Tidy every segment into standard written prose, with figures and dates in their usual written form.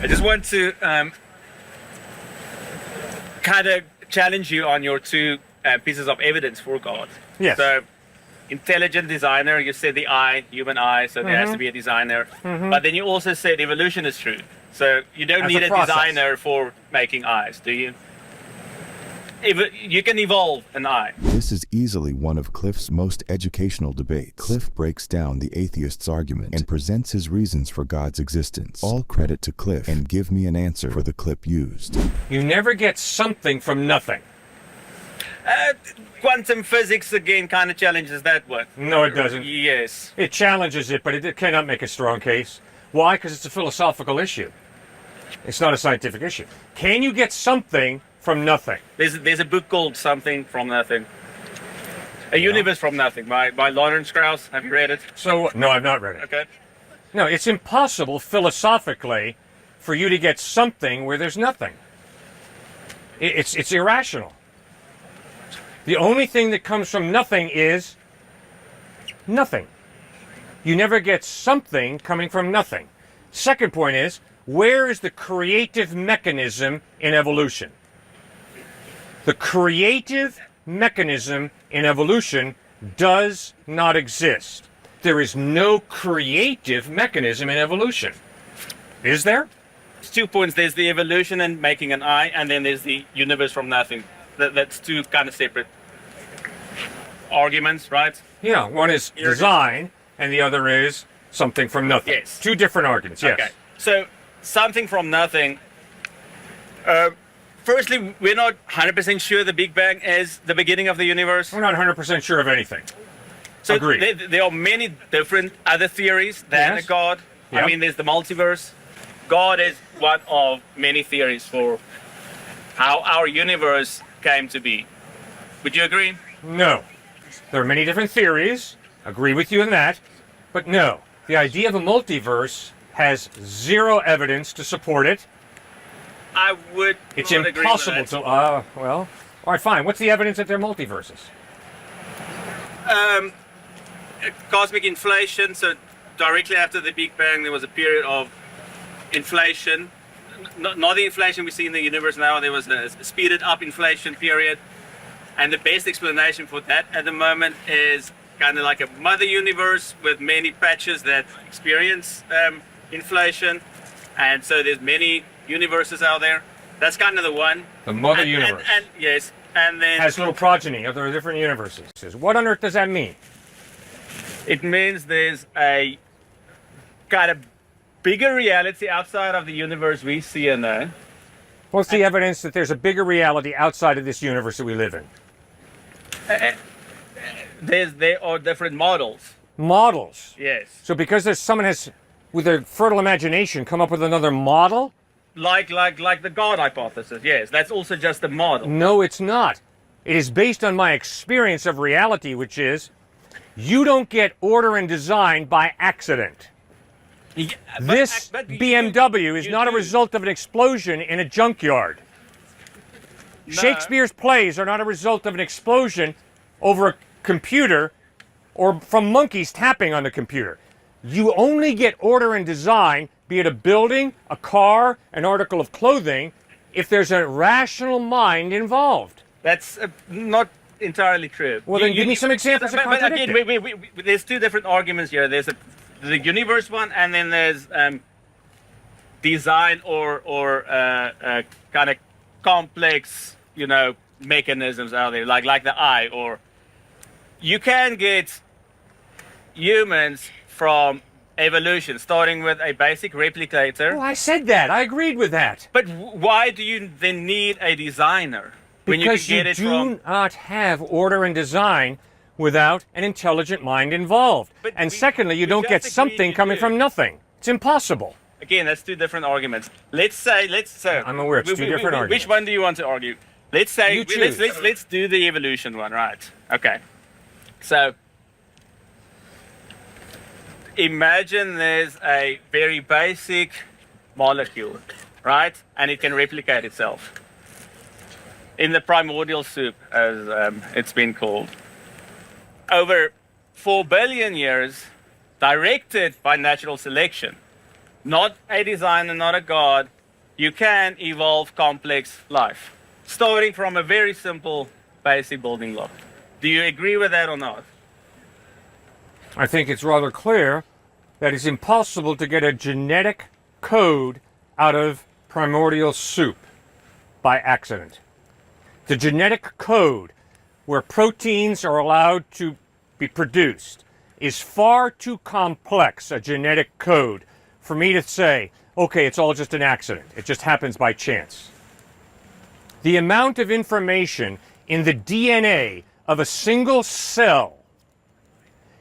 I just want to kind of challenge you on your two pieces of evidence for God. Yes. So, intelligent designer, you said the eye, human eye, so there has to be a designer. But then you also said evolution is true. So you don't As need a a process. designer for making eyes, do you? You can evolve an eye. This is easily one of Cliffe's most educational debates. Cliffe breaks down the atheist's argument and presents his reasons for God's existence. All credit to Cliffe, and give me an answer for the clip used. You never get something from nothing. Quantum physics, again, kind of challenges that one. No, it doesn't. Yes. It challenges it, but it cannot make a strong case. Why? Because it's a philosophical issue. It's not a scientific issue. Can you get something from nothing? There's a book called Something from Nothing. A Universe from Nothing by Lawrence Krauss. Have you read it? So, no, I've not read it. Okay. No, it's impossible philosophically for you to get something where there's nothing. It's irrational. The only thing that comes from nothing is nothing. You never get something coming from nothing. Second point is, where is the creative mechanism in evolution? The creative mechanism in evolution does not exist. There is no creative mechanism in evolution. Is there? There's 2 points. There's the evolution and making an eye, and then there's the universe from nothing. That's two kind of separate arguments, right? Yeah, one is design, and the other is something from nothing. Yes. Two different arguments, yes. Okay. So, something from nothing. Firstly, we're not 100% sure the Big Bang is the beginning of the universe. We're not 100% sure of anything. So Agreed. there are many different other theories than Yes. a God. Yep. I mean, there's the multiverse. God is one of many theories for how our universe came to be. Would you agree? No. There are many different theories. Agree with you in that. But no. The idea of a multiverse has zero evidence to support it. I would It's not agree with impossible that. to, well, all right, fine. What's the evidence that they're multiverses? Cosmic inflation. So directly after the Big Bang, there was a period of inflation. Not the inflation we see in the universe now. There was a speeded up inflation period. And the best explanation for that at the moment is kind of like a mother universe with many patches that experience inflation. And so there's many universes out there. That's kind of the one. The mother universe. And yes. And then Has little progeny of the different universes. What on earth does that mean? it means there's a kind of bigger reality outside of the universe we see and know. What's the evidence that there's a bigger reality outside of this universe that we live in? There are different models. Models. Yes. So because there's someone has, with a fertile imagination, come up with another model? Like the God hypothesis. Yes, that's also just a model. No, it's not. It is based on my experience of reality, which is you don't get order and design by accident. Yeah, This but BMW is you not a do. result of an explosion in a junkyard. No. Shakespeare's plays are not a result of an explosion over a computer or from monkeys tapping on the computer. You only get order and design, be it a building, a car, an article of clothing, if there's a rational mind involved. That's not entirely true. Well, then give me some examples that But contradict again, it. there's two different arguments here. There's the universe one, and then there's design or kind of complex, mechanisms out there, like the eye. Or you can get humans from evolution, starting with a basic replicator. Oh, I said that. I agreed with that. But why do you then need a designer when Because you can get it do from? not have order and design without an intelligent mind involved. But And we- secondly, you we don't get just agreed something you coming do. from nothing. It's impossible. Again, that's two different arguments. Let's I'm aware it's two different arguments. Which one do you want to argue? Let's say You choose. let's do the evolution one, right? Okay. So imagine there's a very basic molecule, right? And it can replicate itself in the primordial soup, as it's been called. Over 4 billion years, directed by natural selection, not a designer, not a God, you can evolve complex life, starting from a very simple basic building block. Do you agree with that or not? I think it's rather clear that it's impossible to get a genetic code out of primordial soup by accident. The genetic code where proteins are allowed to be produced is far too complex a genetic code for me to say, okay, it's all just an accident. It just happens by chance. The amount of information in the DNA of a single cell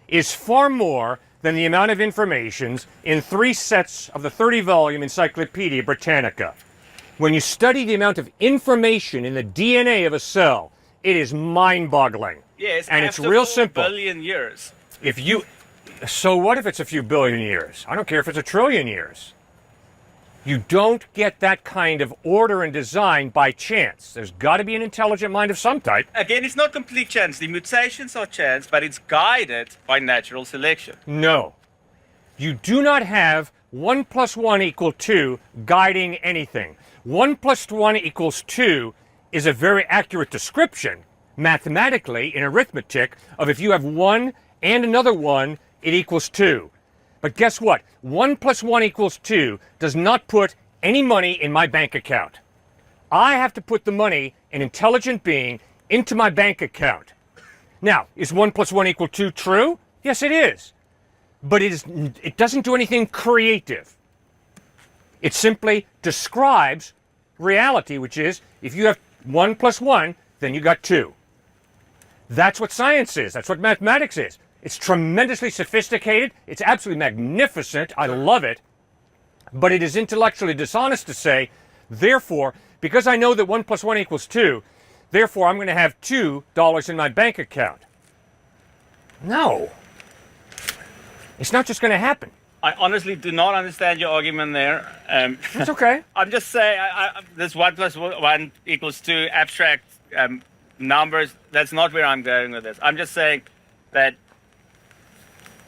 is far more than the amount of information in 3 sets of the 30-volume Encyclopedia Britannica. When you study the amount of information in the DNA of a cell, it is mind-boggling. Yes, and it's real simple. Billion years. So what if it's a few billion years? I don't care if it's a trillion years. You don't get that kind of order and design by chance. There's got to be an intelligent mind of some type. Again, it's not complete chance. The mutations are chance, but it's guided by natural selection. No. You do not have 1 + 1 = 2 guiding anything. 1 + 1 = 2 is a very accurate description, mathematically, in arithmetic, of if you have 1 and another 1, it equals 2. But guess what? 1 + 1 = 2 does not put any money in my bank account. I have to put the money, an intelligent being, into my bank account. Now, is 1 + 1 = 2 true? Yes, it is. But it doesn't do anything creative. It simply describes reality, which is if you have 1 + 1, then you got 2. That's what science is. That's what mathematics is. It's tremendously sophisticated. It's absolutely magnificent. I love it. But it is intellectually dishonest to say, therefore, because I know that 1 + 1 = 2, therefore I'm going to have $2 in my bank account. No. It's not just going to happen. I honestly do not understand your argument there. It's okay. I'm just saying, this 1 + 1 = 2 abstract numbers, that's not where I'm going with this. I'm just saying that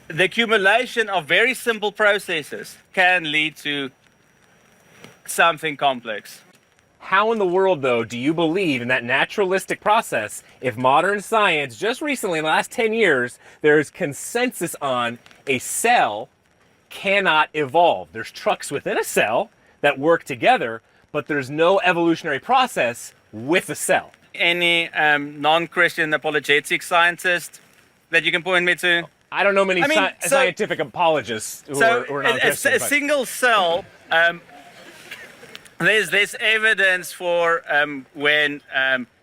the accumulation of very simple processes can lead to something complex. How in the world, though, do you believe in that naturalistic process if modern science, just recently, in the last 10 years, there's consensus on a cell cannot evolve? There's trucks within a cell that work together, but there's no evolutionary process with a cell. Any non-Christian apologetic scientist that you can point me to? I don't know many scientific apologists who are non-Christian. A single cell, there's evidence for when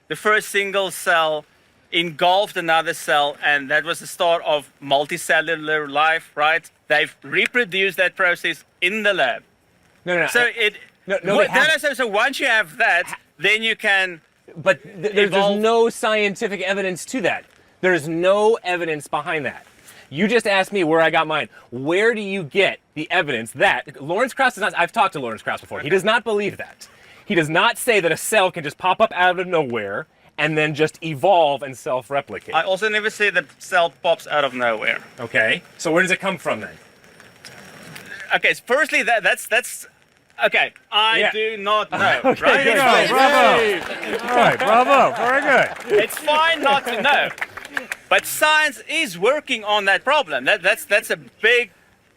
the first single cell engulfed another cell, and that was the start of multicellular life, right? They've reproduced that process in the lab. No. So once you have that, then you can. But there's no scientific evidence to that. There's no evidence behind that. You just asked me where I got mine. Where do you get the evidence that Lawrence Krauss does not? I've talked to Lawrence Krauss before. He does not believe that. He does not say that a cell can just pop up out of nowhere and then just evolve and self-replicate. I also never say that cell pops out of nowhere. Okay. So where does it come from then? Okay. So firstly, that's okay. I do not know. Okay, right? good. Bravo. All right, bravo. Very good. It's fine not to know. But science is working on that problem. That's a big,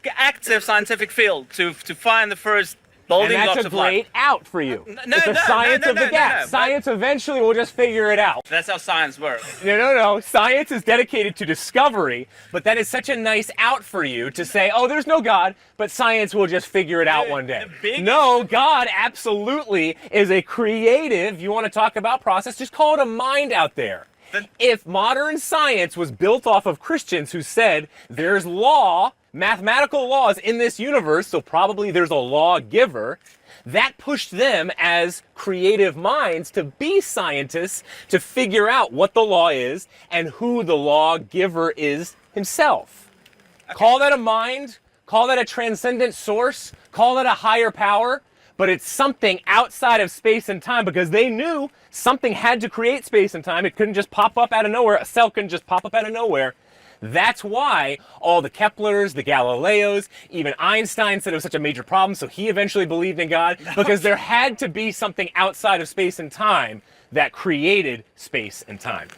active scientific field to find the first building And blocks that's a of life. great out for you. No, it's a science of the gap. no, Science eventually will just figure it out. That's how science works. No. Science is dedicated to discovery, but that is such a nice out for you to say, oh, there's no God, but science will just figure it out one day. No, God absolutely is a creative, you want to talk about process, just call it a mind out there. If modern science was built off of Christians who said there's law, mathematical laws in this universe, so probably there's a lawgiver, that pushed them as creative minds to be scientists to figure out what the law is and who the lawgiver is himself. Okay. Call that a mind, call that a transcendent source, call that a higher power, but it's something outside of space and time because they knew something had to create space and time. It couldn't just pop up out of nowhere. A cell couldn't just pop up out of nowhere. That's why all the Keplers, the Galileos, even Einstein said it was such a major problem, so he eventually believed in God, because there had to be something outside of space and time that created space and time.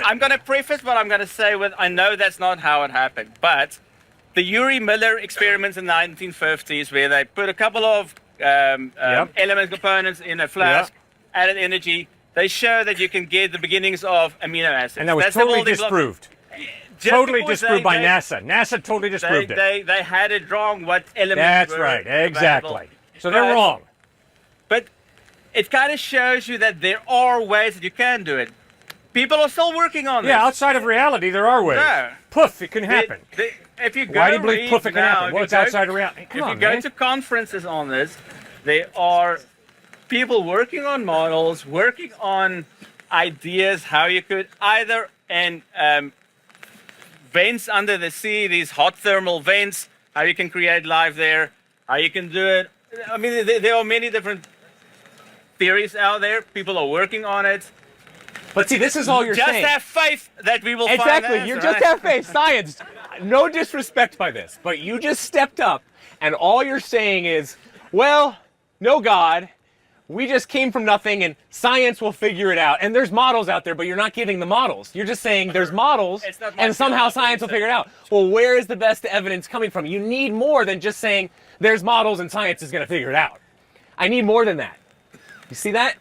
I'm going to preface what I'm going to say with, I know that's not how it happened, but the Urey Miller experiments in the 1950s, where they put a couple of element components in a flask, added energy, they show that you can get the beginnings of amino acids. And that was totally disproved. Totally disproved by NASA. NASA totally disproved it. They had it wrong what elements That's were right, exactly. available. So they're wrong. But it kind of shows you that there are ways that you can do it. People are still working on this. Yeah, outside of reality, there are ways. No. Poof, it can happen. If you go Why do you believe poof, it can happen? Well, it's outside of reality. Come if on, you go man. to conferences on this, there are people working on models, working on ideas how you could either, and vents under the sea, these hot thermal vents, how you can create life there, how you can do it. I mean, there are many different theories out there. People are working on it. But see, this is all you're saying. Just have faith that we will find the Exactly. answer, You just right? have faith. Science. No disrespect by this, but you just stepped up, and all you're saying is, well, no God. We just came from nothing, and science will figure it out. And there's models out there, but you're not giving the models. You're just saying there's models, and somehow science will figure it out. Well, where is the best evidence coming from? You need more than just saying there's models and science is going to figure it out. I need more than that. You see that?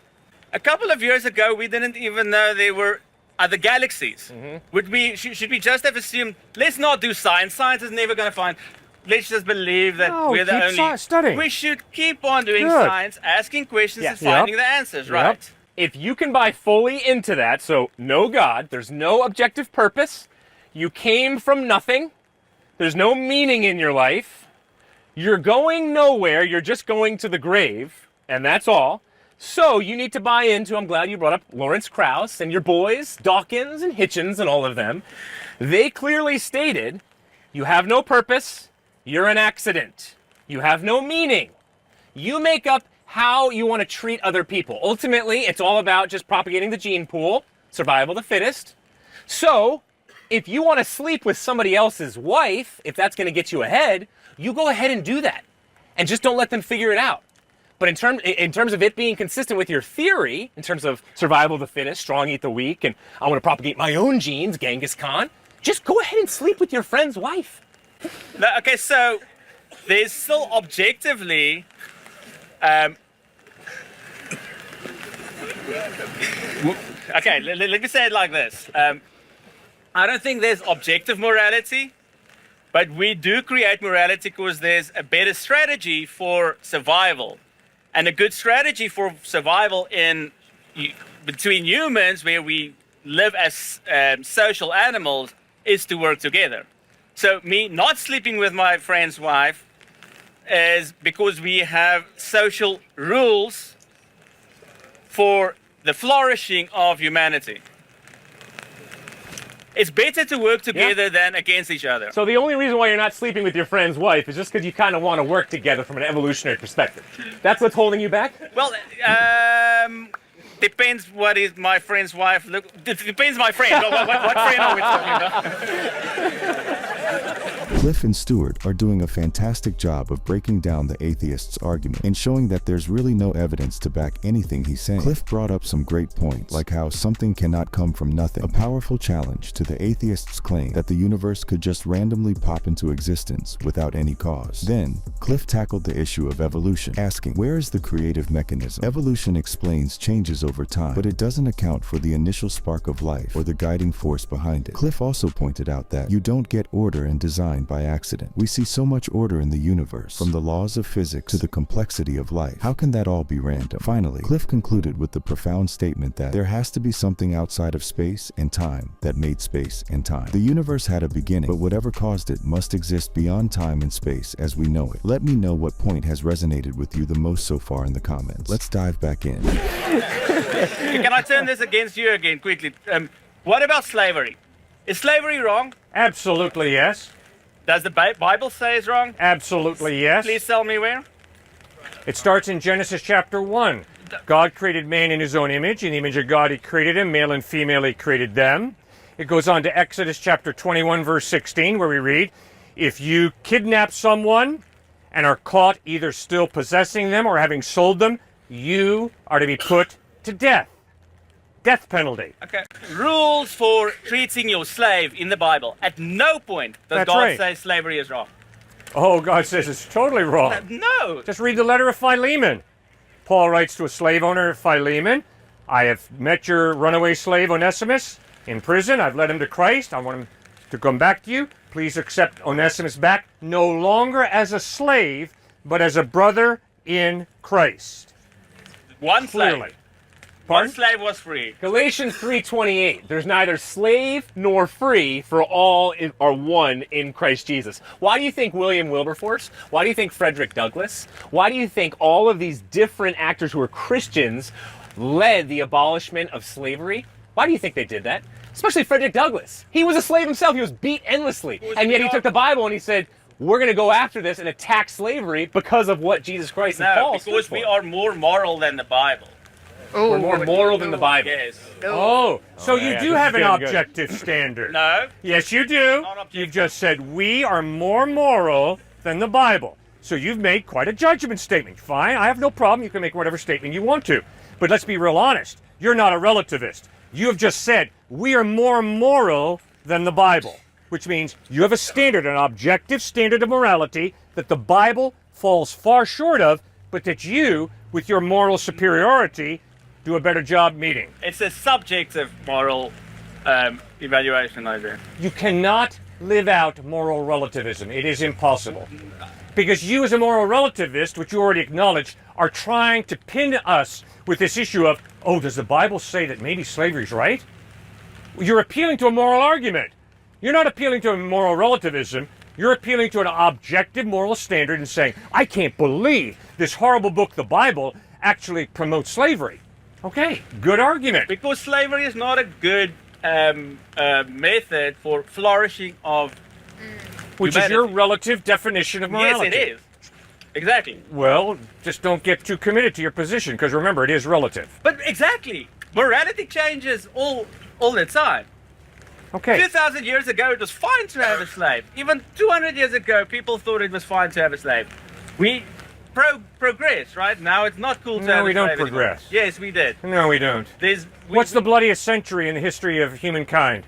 A couple of years ago, we didn't even know there were other galaxies. Should we just have assumed, let's not do science. Science is never going to find. Let's just believe that No, we're the keep only. studying. We should keep on doing Good. science, asking questions, Yes. and finding the answers, right? If you can buy fully into that, so no God, there's no objective purpose, you came from nothing, there's no meaning in your life, you're going nowhere, you're just going to the grave, and that's all. So you need to buy into, I'm glad you brought up Lawrence Krauss and your boys, Dawkins and Hitchens and all of them. They clearly stated, you have no purpose, you're an accident, you have no meaning. You make up how you want to treat other people. Ultimately, it's all about just propagating the gene pool, survival of the fittest. So, if you want to sleep with somebody else's wife, if that's going to get you ahead, you go ahead and do that. And just don't let them figure it out. But in terms of it being consistent with your theory, in terms of survival of the fittest, strong eat the weak, and I want to propagate my own genes, Genghis Khan, just go ahead and sleep with your friend's wife. No, okay, so there's still objectively. Okay, let me say it like this. I don't think there's objective morality, but we do create morality because there's a better strategy for survival. And a good strategy for survival between humans, where we live as social animals, is to work together. So me not sleeping with my friend's wife is because we have social rules for the flourishing of humanity. It's better to work together than against each other. So the only reason why you're not sleeping with your friend's wife is just because you kind of want to work together from an evolutionary perspective. That's what's holding you back? Well, depends what is my friend's wife look. Depends my friend. What friend are we talking about? Cliff and Stuart are doing a fantastic job of breaking down the atheist's argument and showing that there's really no evidence to back anything he's saying. Cliff brought up some great points, like how something cannot come from nothing, a powerful challenge to the atheist's claim that the universe could just randomly pop into existence without any cause. Then, Cliff tackled the issue of evolution, asking, where is the creative mechanism? Evolution explains changes over time, but it doesn't account for the initial spark of life or the guiding force behind it. Cliff also pointed out that you don't get order in design by accident. We see so much order in the universe, from the laws of physics to the complexity of life. How can that all be random? Finally, Cliff concluded with the profound statement that there has to be something outside of space and time that made space and time. The universe had a beginning, but whatever caused it must exist beyond time and space as we know it. Let me know what point has resonated with you the most so far in the comments. Let's dive back in. Can I turn this against you again quickly? What about slavery? Is slavery wrong? Absolutely yes. Does the Bible say it's wrong? Absolutely yes. Please tell me where. It starts in Genesis chapter 1. God created man in his own image. In the image of God he created him. Male and female he created them. It goes on to Exodus chapter 21, verse 16, where we read, if you kidnap someone and are caught either still possessing them or having sold them, you are to be put to death. Death penalty. Okay. Rules for treating your slave in the Bible. At no point does That's God right. say slavery is wrong. Oh, God says it's totally wrong. No. Just read the letter of Philemon. Paul writes to a slave owner, Philemon, I have met your runaway slave Onesimus in prison. I've led him to Christ. I want him to come back to you. Please accept Onesimus back, no longer as a slave, but as a brother in Christ. One slave. Clearly. One slave was free. Galatians 3:28. There's neither slave nor free, for all are one in Christ Jesus. Why do you think William Wilberforce? Why do you think Frederick Douglass? Why do you think all of these different actors who are Christians led the abolishment of slavery? Why do you think they did that? Especially Frederick Douglass. He was a slave himself. He was beat endlessly. And yet he took the Bible and he said, we're going to go after this and attack slavery because of what Jesus Christ and Paul stood because for. we are more moral than the Bible. We're more moral than the Bible. Yes. Oh, so you yeah, do this have is an getting good. objective standard. No. Yes, you do. Not objective. You've just said we are more moral than the Bible. So you've made quite a judgment statement. Fine, I have no problem. You can make whatever statement you want to. But let's be real honest. You're not a relativist. You have just said we are more moral than the Bible, which means you have a standard, an objective standard of morality that the Bible falls far short of, but that you, with your moral superiority, do a better job meeting. It's a subjective moral evaluation, I do. You cannot live out moral relativism. It is impossible. Because you, as a moral relativist, which you already acknowledged, are trying to pin us with this issue of, oh, does the Bible say that maybe slavery's right? You're appealing to a moral argument. You're not appealing to a moral relativism. You're appealing to an objective moral standard and saying, I can't believe this horrible book, the Bible, actually promotes slavery. Okay, good argument. Because slavery is not a good method for flourishing of Which humanity. is your relative definition of morality. Yes, it is. Exactly. Well, just don't get too committed to your position, because remember, it is relative. But exactly. Morality changes all the time. Okay. 2,000 years ago, it was fine to have a slave. Even 200 years ago, people thought it was fine to have a slave. We progress, right? Now it's not cool to No, have we a don't slave anymore. progress. Yes, we did. No, we don't. What's the bloodiest century in the history of humankind?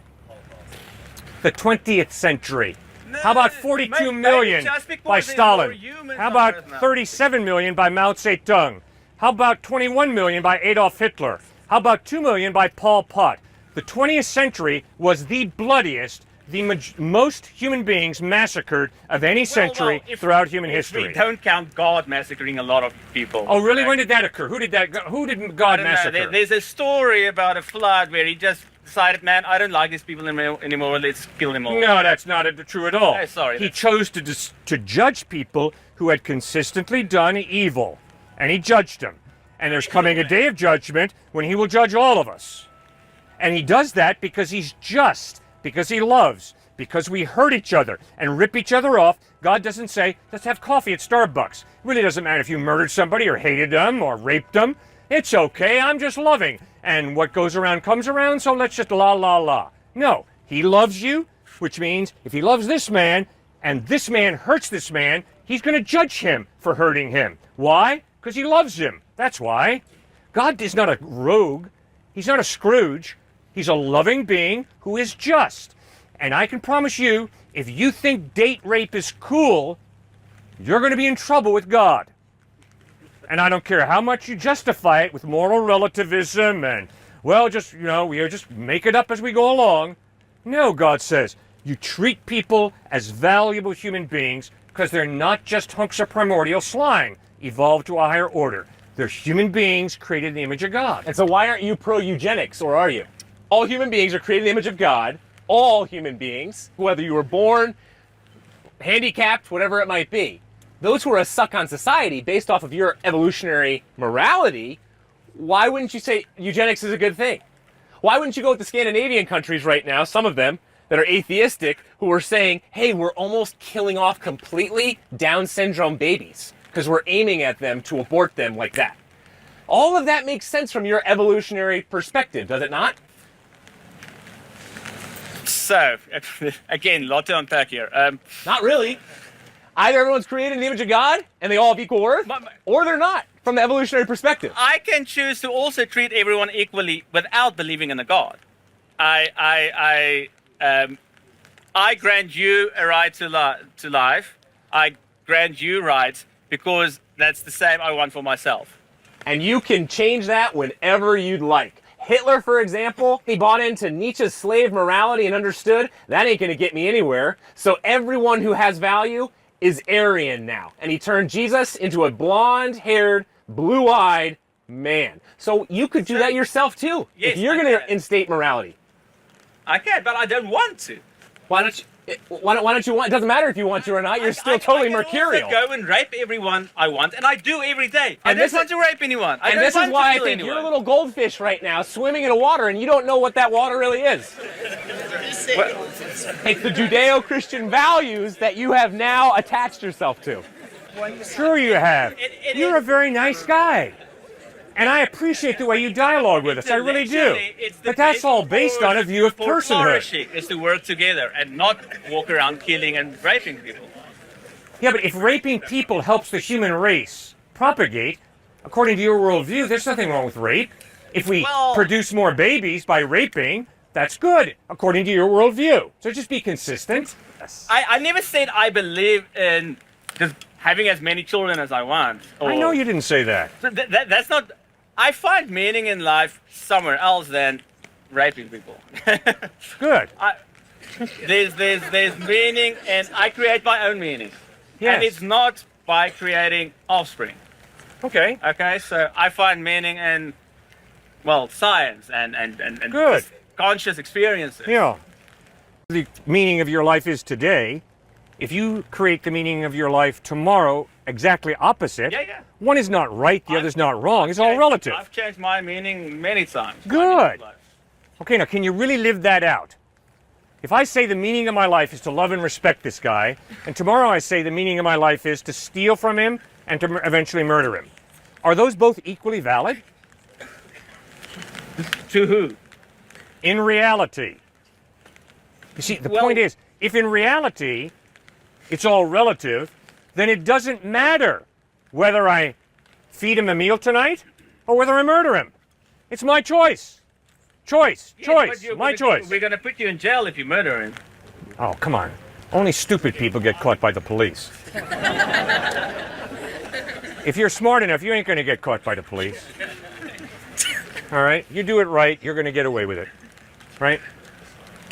The 20th century. How about 42 maybe million just because by there's more Stalin? humans How on about Earth now. 37 million by Mao Zedong? How about 21 million by Adolf Hitler? How about 2 million by Pol Pot? The 20th century was the bloodiest, the most human beings massacred of any century throughout human history. We don't count God massacring a lot of people. Oh, really? When did that occur? Who did God I don't massacre? know. There's a story about a flood where he just decided, man, I don't like these people anymore. Let's kill them all. No, that's not true at all. Oh, sorry. He chose to judge people who had consistently done evil, and he judged them. And there's coming a day of judgment when he will judge all of us. And he does that because he's just, because he loves, because we hurt each other and rip each other off. God doesn't say, let's have coffee at Starbucks. It really doesn't matter if you murdered somebody or hated them or raped them. It's okay, I'm just loving. And what goes around comes around, so let's just la la la. No, he loves you, which means if he loves this man and this man hurts this man, he's going to judge him for hurting him. Why? Because he loves him. That's why. God is not a rogue. He's not a Scrooge. He's a loving being who is just. And I can promise you, if you think date rape is cool, you're going to be in trouble with God. And I don't care how much you justify it with moral relativism and, well, just, we just make it up as we go along. No, God says, you treat people as valuable human beings because they're not just hunks of primordial slime evolved to a higher order. They're human beings created in the image of God. And so why aren't you pro-eugenics, or are you? All human beings are created in the image of God. All human beings, whether you were born, handicapped, whatever it might be. Those who are a suck on society based off of your evolutionary morality, why wouldn't you say eugenics is a good thing? Why wouldn't you go with the Scandinavian countries right now, some of them, that are atheistic, who are saying, hey, we're almost killing off completely Down syndrome babies because we're aiming at them to abort them like that. All of that makes sense from your evolutionary perspective, does it not? So, again, a lot to unpack here. Not really. Either everyone's created in the image of God and they all have equal worth, or they're not, from the evolutionary perspective. I can choose to also treat everyone equally without believing in a God. I grant you a right to life. I grant you rights because that's the same I want for myself. And you can change that whenever you'd like. Hitler, for example, he bought into Nietzsche's slave morality and understood that ain't gonna get me anywhere. So everyone who has value is Aryan now. And he turned Jesus into a blonde-haired, blue-eyed man. So you could do that yourself too, if you're gonna instate morality. I can, but I don't want to. Why don't you want? It doesn't matter if you want to or not. You're still totally mercurial. I can also go and rape everyone I want, and I do every day. I don't want to rape anyone. And this is why I think you're a little goldfish right now, swimming in the water, and you don't know what that water really is. It's the Judeo-Christian values that you have now attached yourself to. Sure you have. You're a very nice guy. And I appreciate the way you dialogue with us. I really do. But that's all based on a view of personhood. Is to work together and not walk around killing and raping people. Yeah, but if raping people helps the human race propagate, according to your worldview, there's nothing wrong with rape. If we produce more babies by raping, that's good, according to your worldview. So just be consistent. I never said I believe in just having as many children as I want. I know you didn't say that. So that's not... I find meaning in life somewhere else than raping people. Good. There's meaning, and I create my own meaning. Yes. And it's not by creating offspring. Okay. Okay, so I find meaning in, well, science and Good. Conscious experiences. Yeah. The meaning of your life is today. If you create the meaning of your life tomorrow exactly opposite, one is not right, the other's not wrong. It's all relative. I've changed my meaning many times. Good. Okay, now can you really live that out? If I say the meaning of my life is to love and respect this guy, and tomorrow I say the meaning of my life is to steal from him and to eventually murder him, are those both equally valid? To who? In reality. You see, the point is, if in reality it's all relative, then it doesn't matter whether I feed him a meal tonight or whether I murder him. It's my choice. Choice. My choice. We're going to put you in jail if you murder him. Oh, come on. Only stupid people get caught by the police. If you're smart enough, you ain't going to get caught by the police. All right? You do it right, you're going to get away with it. Right?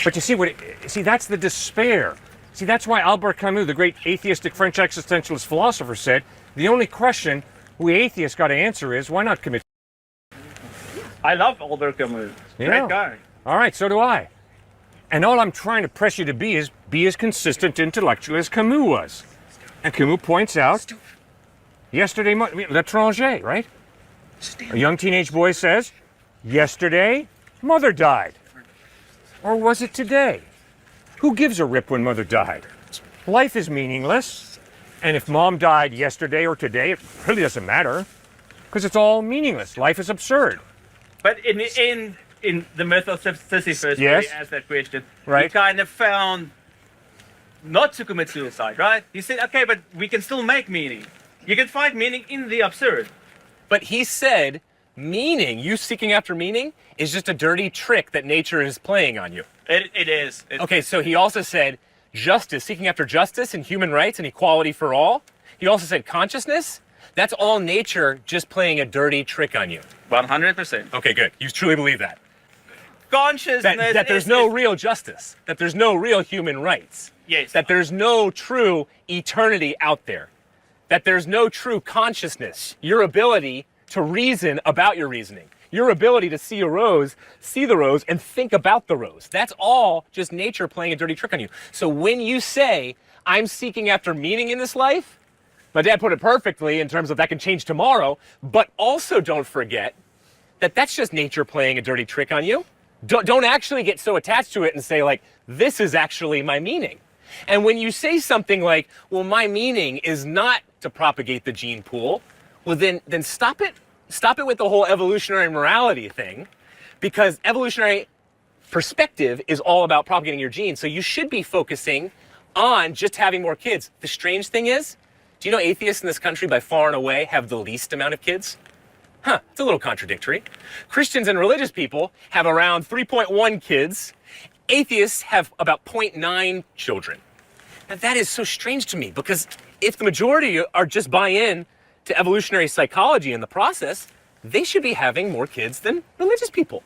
But you see that's the despair. See, that's why Albert Camus, the great atheistic French existentialist philosopher, said, the only question we atheists got to answer is, why not commit? I love Albert Camus. Great guy. All right, so do I. And all I'm trying to press you to be is be as consistent intellectually as Camus was. And Camus points out, yesterday, l'étranger, right? A young teenage boy says, yesterday, mother died. Or was it today? Who gives a rip when mother died? Life is meaningless. And if mom died yesterday or today, it really doesn't matter. Because it's all meaningless. Life is absurd. But in the myth of Sisyphus, where he asked that question, he kind of found not to commit suicide, right? He said, okay, but we can still make meaning. You can find meaning in the absurd. But he said, meaning, you seeking after meaning, is just a dirty trick that nature is playing on you. It is. Okay, so he also said justice, seeking after justice and human rights and equality for all. He also said consciousness. That's all nature just playing a dirty trick on you. 100%. Okay, good. You truly believe that. Consciousness that there's no real justice. That there's no real human rights. Yes. That there's no true eternity out there. That there's no true consciousness. Your ability to reason about your reasoning. Your ability to see a rose, see the rose, and think about the rose. That's all just nature playing a dirty trick on you. So when you say, I'm seeking after meaning in this life, my dad put it perfectly in terms of that can change tomorrow, but also don't forget that that's just nature playing a dirty trick on you. Don't actually get so attached to it and say, like, this is actually my meaning. And when you say something like, well, my meaning is not to propagate the gene pool, well, then stop it. Stop it with the whole evolutionary morality thing, because evolutionary perspective is all about propagating your genes. So you should be focusing on just having more kids. The strange thing is, do you know atheists in this country by far and away have the least amount of kids? Huh, it's a little contradictory. Christians and religious people have around 3.1 kids. Atheists have about 0.9 children. Now that is so strange to me, because if the majority are just buy in to evolutionary psychology in the process, they should be having more kids than religious people.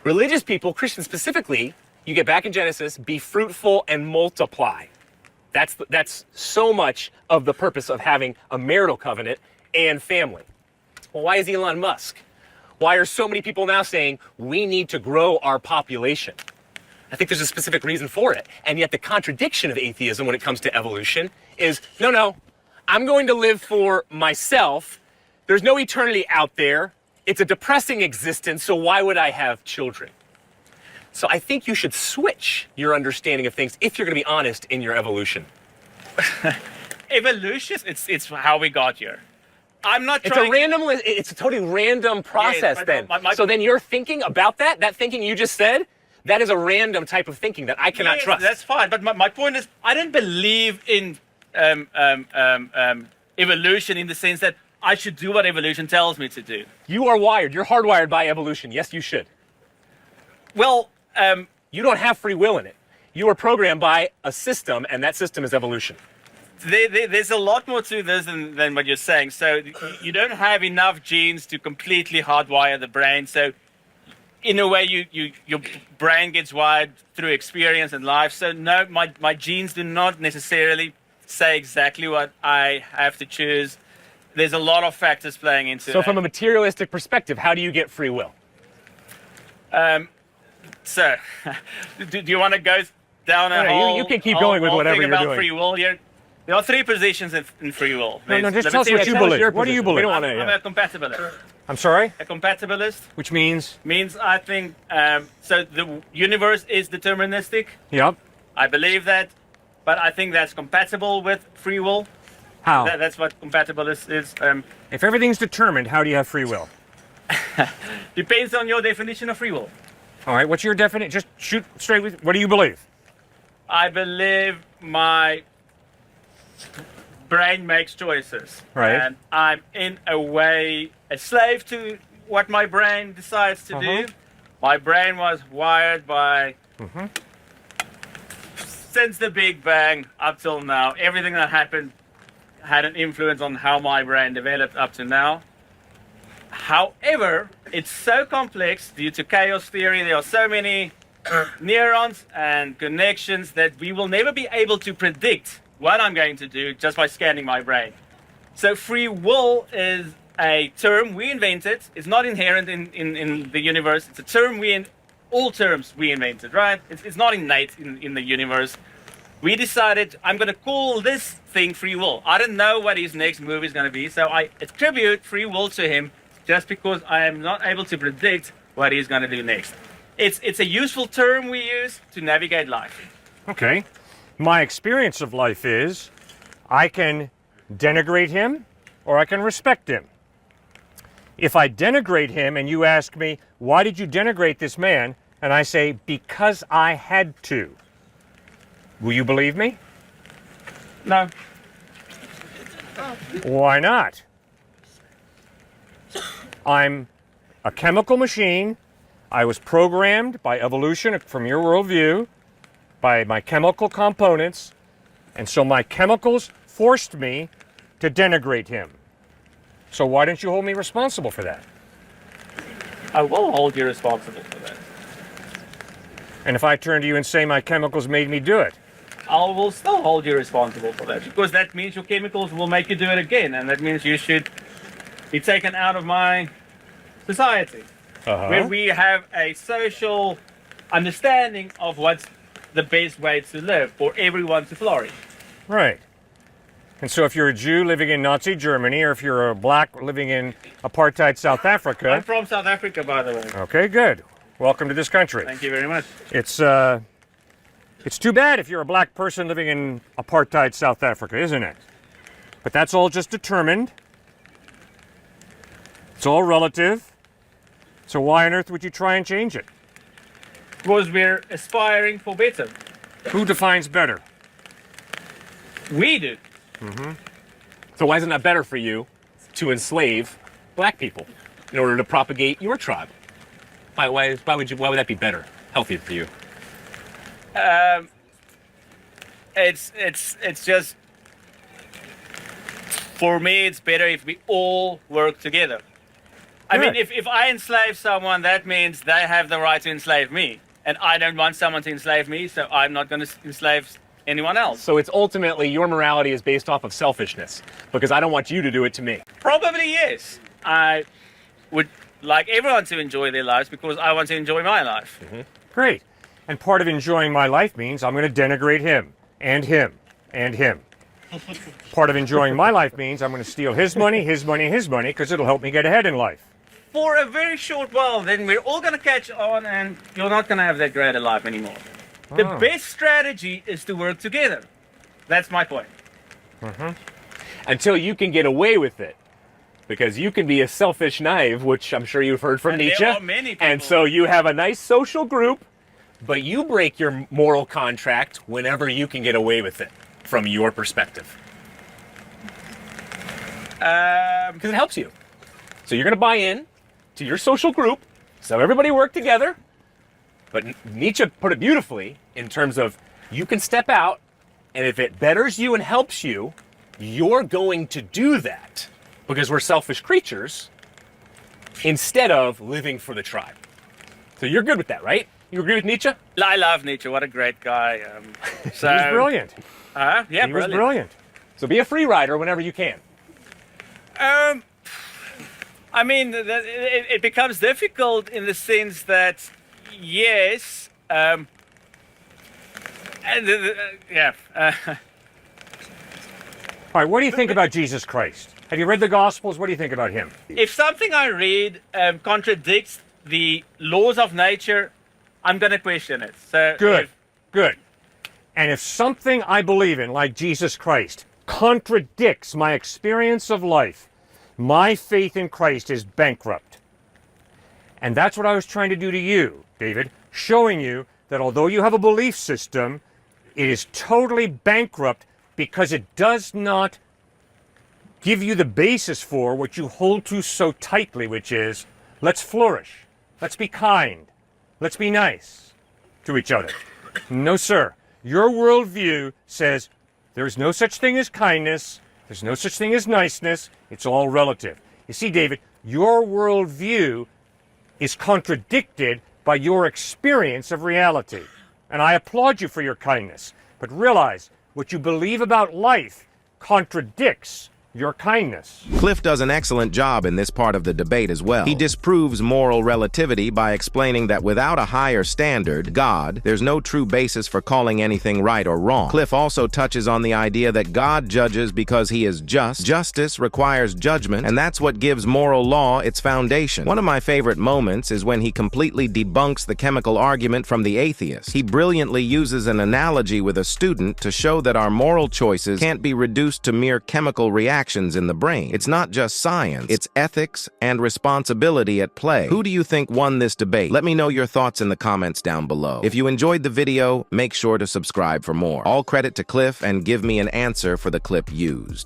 Religious people, Christians specifically, you get back in Genesis, be fruitful and multiply. That's so much of the purpose of having a marital covenant and family. Well, why is Elon Musk? Why are so many people now saying we need to grow our population? I think there's a specific reason for it. And yet the contradiction of atheism when it comes to evolution is, no, I'm going to live for myself. There's no eternity out there. It's a depressing existence, so why would I have children? So I think you should switch your understanding of things if you're going to be honest in your evolution. Evolution, it's how we got here. I'm not It's trying... it's a totally random process then. So then you're thinking about that thinking you just said, that is a random type of thinking that I cannot trust. That's fine, but my point is, I don't believe in evolution in the sense that I should do what evolution tells me to do. You are wired. You're hardwired by evolution. Yes, you should. Well, you don't have free will in it. You are programmed by a system, and that system is evolution. there's a lot more to this than what you're saying. So you don't have enough genes to completely hardwire the brain. So in a way, your brain gets wired through experience and life. So no, my genes do not necessarily say exactly what I have to choose. There's a lot of factors playing into it. So from a materialistic perspective, how do you get free will? So, do you want to go down a whole... You can keep going with whatever you're doing. Free will here? There are three positions in free will. No, just tell us what you believe. What do you believe? I'm a compatibilist. I'm sorry? A compatibilist. Which means? Means I think, so the universe is deterministic. Yep. I believe that, but I think that's compatible with free will. How? That's what compatibilist is. If everything's determined, how do you have free will? Depends on your definition of free will. All right, what's your definition? Just shoot straight with, what do you believe? I believe my brain makes choices. Right. And I'm in a way a slave to what my brain decides to do. My brain was wired by, since the Big Bang up till now, everything that happened had an influence on how my brain developed up to now. However, it's so complex due to chaos theory. There are so many neurons and connections that we will never be able to predict what I'm going to do just by scanning my brain. So free will is a term we invented. It's not inherent in the universe. It's a term all terms we invented, right? It's not innate in the universe. We decided, I'm going to call this thing free will. I don't know what his next move is going to be, so I attribute free will to him just because I am not able to predict what he's going to do next. It's a useful term we use to navigate life. Okay. My experience of life is I can denigrate him or I can respect him. If I denigrate him and you ask me, why did you denigrate this man? And I say, because I had to. Will you believe me? No. Why not? I'm a chemical machine. I was programmed by evolution from your worldview, by my chemical components, and so my chemicals forced me to denigrate him. So why don't you hold me responsible for that? I will hold you responsible for that. And if I turn to you and say my chemicals made me do it? I will still hold you responsible for that, because that means your chemicals will make you do it again, and that means you should be taken out of my society, where we have a social understanding of what's the best way to live for everyone to flourish. Right. And so if you're a Jew living in Nazi Germany, or if you're a black living in apartheid South Africa... I'm from South Africa, by the way. Okay, good. Welcome to this country. Thank you very much. It's too bad if you're a black person living in apartheid South Africa, isn't it? But that's all just determined. It's all relative. So why on earth would you try and change it? Because we're aspiring for better. Who defines better? We do. So why isn't that better for you to enslave black people in order to propagate your tribe? Why would that be better, healthier for you? It's just, for me, it's better if we all work together. I mean, if I enslave someone, that means they have the right to enslave me. And I don't want someone to enslave me, so I'm not going to enslave anyone else. So it's ultimately your morality is based off of selfishness, because I don't want you to do it to me. Probably yes. I would like everyone to enjoy their lives because I want to enjoy my life. Great. And part of enjoying my life means I'm going to denigrate him, and him, and him. Part of enjoying my life means I'm going to steal his money, because it'll help me get ahead in life. For a very short while, then we're all going to catch on and you're not going to have that great a life anymore. The best strategy is to work together. That's my point. Until you can get away with it. Because you can be a selfish knave, which I'm sure you've heard from Nietzsche. There are many people. And so you have a nice social group, but you break your moral contract whenever you can get away with it, from your perspective. Because it helps you. So you're going to buy in to your social group, so everybody work together. But Nietzsche put it beautifully in terms of you can step out, and if it betters you and helps you, you're going to do that. Because we're selfish creatures, instead of living for the tribe. So you're good with that, right? You agree with Nietzsche? I love Nietzsche. What a great guy. So, He was brilliant. Yeah, He was brilliant. So be a free rider whenever you can. I mean, it becomes difficult in the sense that, yes, yeah. All right, what do you think about Jesus Christ? Have you read the Gospels? What do you think about him? If something I read contradicts the laws of nature, I'm going to question it. So Good, good. And if something I believe in, like Jesus Christ, contradicts my experience of life, my faith in Christ is bankrupt. And that's what I was trying to do to you, David, showing you that although you have a belief system, it is totally bankrupt because it does not give you the basis for what you hold to so tightly, which is, let's flourish, let's be kind, let's be nice to each other. No, sir. Your worldview says there's no such thing as kindness, there's no such thing as niceness, it's all relative. You see, David, your worldview is contradicted by your experience of reality. And I applaud you for your kindness, but realize what you believe about life contradicts your kindness. Cliffe does an excellent job in this part of the debate as well. He disproves moral relativity by explaining that without a higher standard, God, there's no true basis for calling anything right or wrong. Cliffe also touches on the idea that God judges because he is just. Justice requires judgment, and that's what gives moral law its foundation. One of my favorite moments is when he completely debunks the chemical argument from the atheist. He brilliantly uses an analogy with a student to show that our moral choices can't be reduced to mere chemical reactions in the brain. It's not just science, it's ethics and responsibility at play. Who do you think won this debate? Let me know your thoughts in the comments down below. If you enjoyed the video, make sure to subscribe for more. All credit to Cliffe, and give me an answer for the clip used.